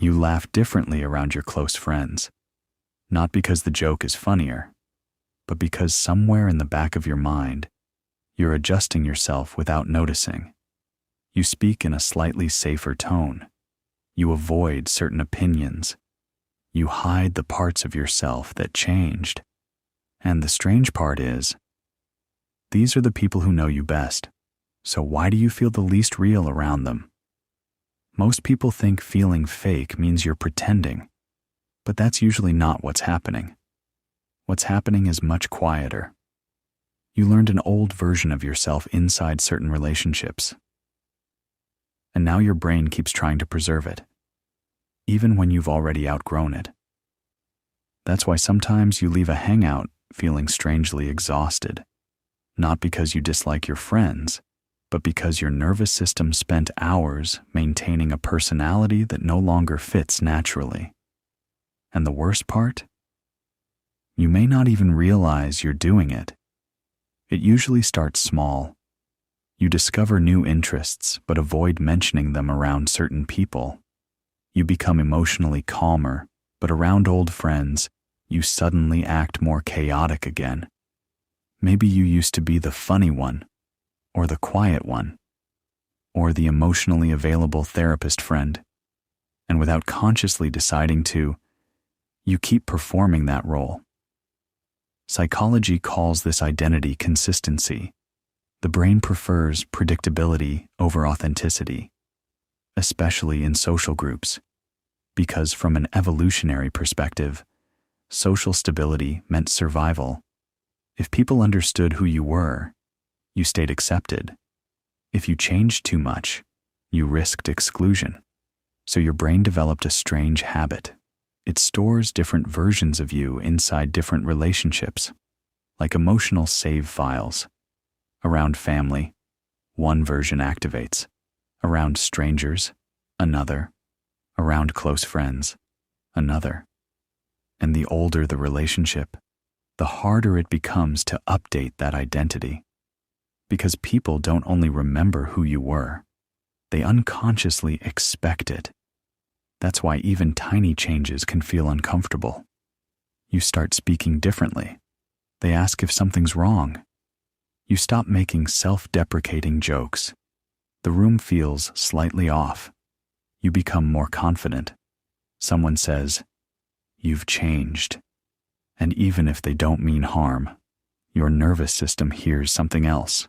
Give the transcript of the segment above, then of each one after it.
You laugh differently around your close friends, not because the joke is funnier, but because somewhere in the back of your mind, you're adjusting yourself without noticing. You speak in a slightly safer tone. You avoid certain opinions. You hide the parts of yourself that changed. And the strange part is, these are the people who know you best. So why do you feel the least real around them? Most people think feeling fake means you're pretending, but that's usually not what's happening. What's happening is much quieter. You learned an old version of yourself inside certain relationships, and now your brain keeps trying to preserve it, even when you've already outgrown it. That's why sometimes you leave a hangout feeling strangely exhausted, not because you dislike your friends, but because your nervous system spent hours maintaining a personality that no longer fits naturally. And the worst part? You may not even realize you're doing it. It usually starts small. You discover new interests, but avoid mentioning them around certain people. You become emotionally calmer, but around old friends, you suddenly act more chaotic again. Maybe you used to be the funny one, or the quiet one, or the emotionally available therapist friend, and without consciously deciding to, you keep performing that role. Psychology calls this identity consistency. The brain prefers predictability over authenticity, especially in social groups, because from an evolutionary perspective, social stability meant survival. If people understood who you were, you stayed accepted. If you changed too much, you risked exclusion. So your brain developed a strange habit. It stores different versions of you inside different relationships, like emotional save files. Around family, one version activates. Around strangers, another. Around close friends, another. And the older the relationship, the harder it becomes to update that identity. Because people don't only remember who you were, they unconsciously expect it. That's why even tiny changes can feel uncomfortable. You start speaking differently. They ask if something's wrong. You stop making self-deprecating jokes. The room feels slightly off. You become more confident. Someone says, "You've changed." And even if they don't mean harm, your nervous system hears something else.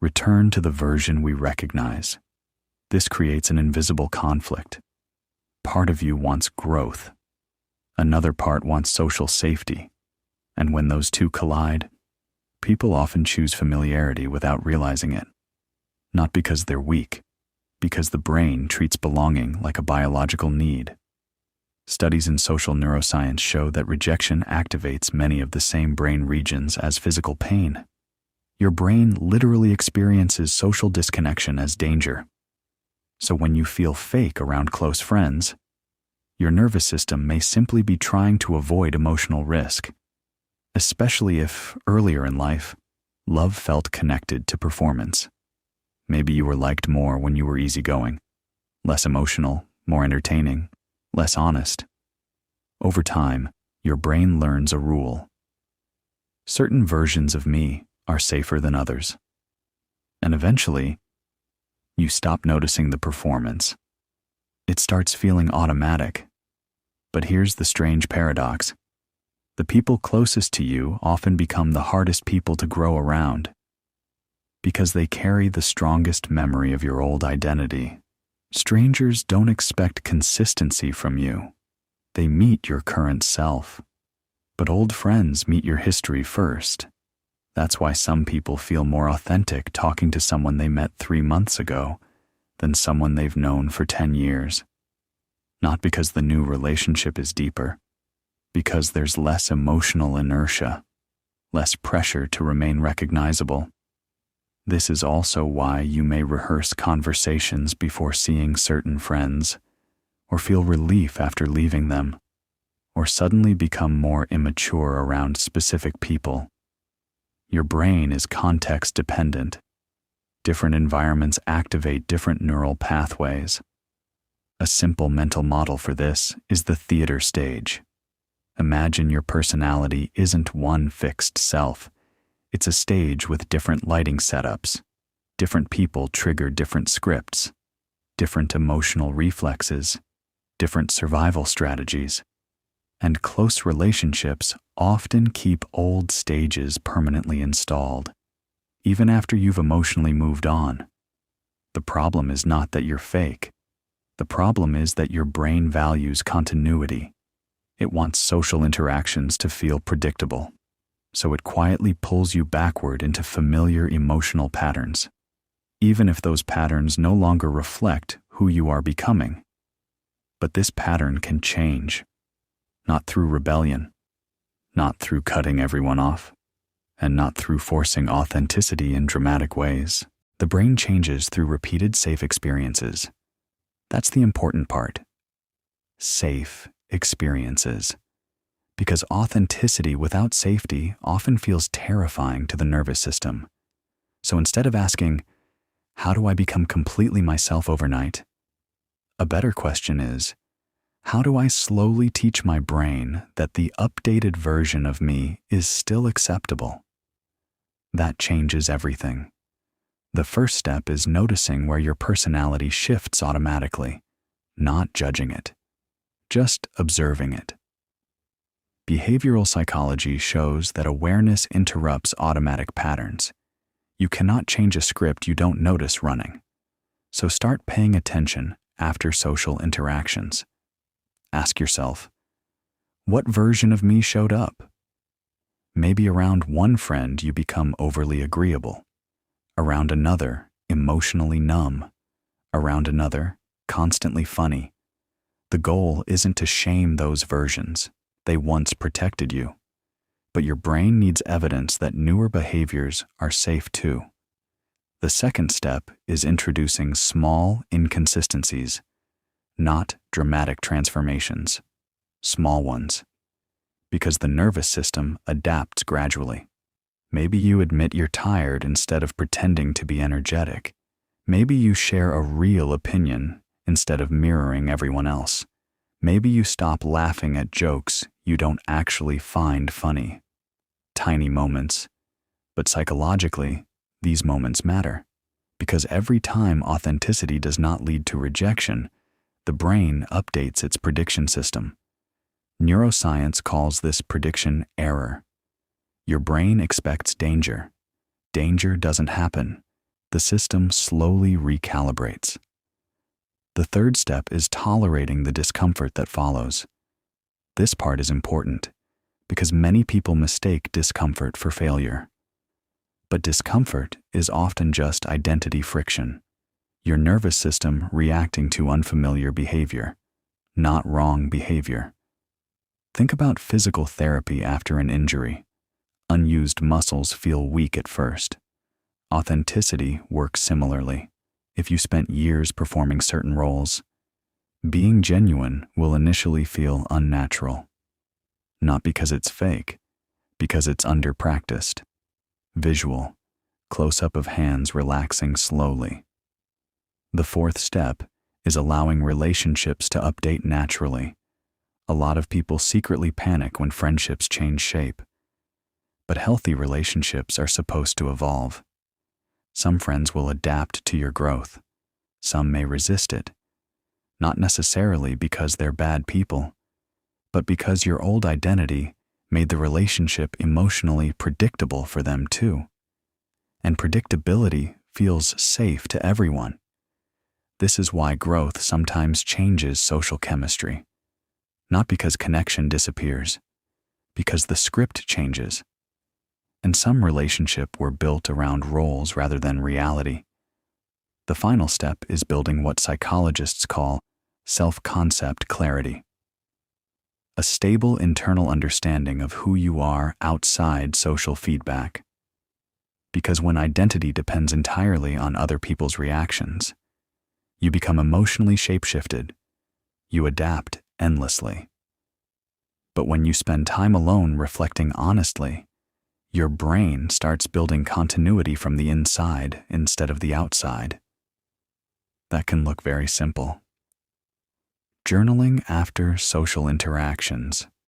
Return to the version we recognize. This creates an invisible conflict. Part of you wants growth. Another part wants social safety. And when those two collide, people often choose familiarity without realizing it. Not because they're weak, because the brain treats belonging like a biological need. Studies in social neuroscience show that rejection activates many of the same brain regions as physical pain. Your brain literally experiences social disconnection as danger. So when you feel fake around close friends, your nervous system may simply be trying to avoid emotional risk, especially if, earlier in life, love felt connected to performance. Maybe you were liked more when you were easygoing, less emotional, more entertaining, less honest. Over time, your brain learns a rule. Certain versions of me are safer than others. And eventually, you stop noticing the performance. It starts feeling automatic. But here's the strange paradox. The people closest to you often become the hardest people to grow around, because they carry the strongest memory of your old identity. Strangers don't expect consistency from you. They meet your current self. But old friends meet your history first. That's why some people feel more authentic talking to someone they met 3 months ago than someone they've known for 10 years. Not because the new relationship is deeper, because there's less emotional inertia, less pressure to remain recognizable. This is also why you may rehearse conversations before seeing certain friends, or feel relief after leaving them, or suddenly become more immature around specific people. Your brain is context dependent. Different environments activate different neural pathways. A simple mental model for this is the theater stage. Imagine your personality isn't one fixed self. It's a stage with different lighting setups. Different people trigger different scripts, different emotional reflexes, different survival strategies, and close relationships often keep old stages permanently installed, even after you've emotionally moved on. The problem is not that you're fake. The problem is that your brain values continuity. It wants social interactions to feel predictable, so it quietly pulls you backward into familiar emotional patterns, even if those patterns no longer reflect who you are becoming. But this pattern can change, not through rebellion, not through cutting everyone off, and not through forcing authenticity in dramatic ways. The brain changes through repeated safe experiences. That's the important part. Safe experiences. Because authenticity without safety often feels terrifying to the nervous system. So instead of asking, how do I become completely myself overnight? A better question is, how do I slowly teach my brain that the updated version of me is still acceptable? That changes everything. The first step is noticing where your personality shifts automatically, not judging it, just observing it. Behavioral psychology shows that awareness interrupts automatic patterns. You cannot change a script you don't notice running. So start paying attention after social interactions. Ask yourself, what version of me showed up? Maybe around one friend you become overly agreeable. Around another, emotionally numb. Around another, constantly funny. The goal isn't to shame those versions. They once protected you. But your brain needs evidence that newer behaviors are safe too. The second step is introducing small inconsistencies, not dramatic transformations, small ones, because the nervous system adapts gradually. Maybe you admit you're tired instead of pretending to be energetic. Maybe you share a real opinion instead of mirroring everyone else. Maybe you stop laughing at jokes you don't actually find funny. Tiny moments, but psychologically, these moments matter, because every time authenticity does not lead to rejection, the brain updates its prediction system. Neuroscience calls this prediction error. Your brain expects danger. Danger doesn't happen. The system slowly recalibrates. The third step is tolerating the discomfort that follows. This part is important, because many people mistake discomfort for failure. But discomfort is often just identity friction, your nervous system reacting to unfamiliar behavior, not wrong behavior. Think about physical therapy after an injury. Unused muscles feel weak at first. Authenticity works similarly. If you spent years performing certain roles, being genuine will initially feel unnatural. Not because it's fake, because it's under-practiced. Visual, close-up of hands relaxing slowly. The fourth step is allowing relationships to update naturally. A lot of people secretly panic when friendships change shape. But healthy relationships are supposed to evolve. Some friends will adapt to your growth. Some may resist it. Not necessarily because they're bad people, but because your old identity made the relationship emotionally predictable for them too. And predictability feels safe to everyone. This is why growth sometimes changes social chemistry. Not because connection disappears, because the script changes. And some relationships were built around roles rather than reality. The final step is building what psychologists call self-concept clarity. A stable internal understanding of who you are outside social feedback. Because when identity depends entirely on other people's reactions, you become emotionally shapeshifted. You adapt endlessly. But when you spend time alone reflecting honestly, your brain starts building continuity from the inside instead of the outside. That can look very simple. Journaling after social interactions.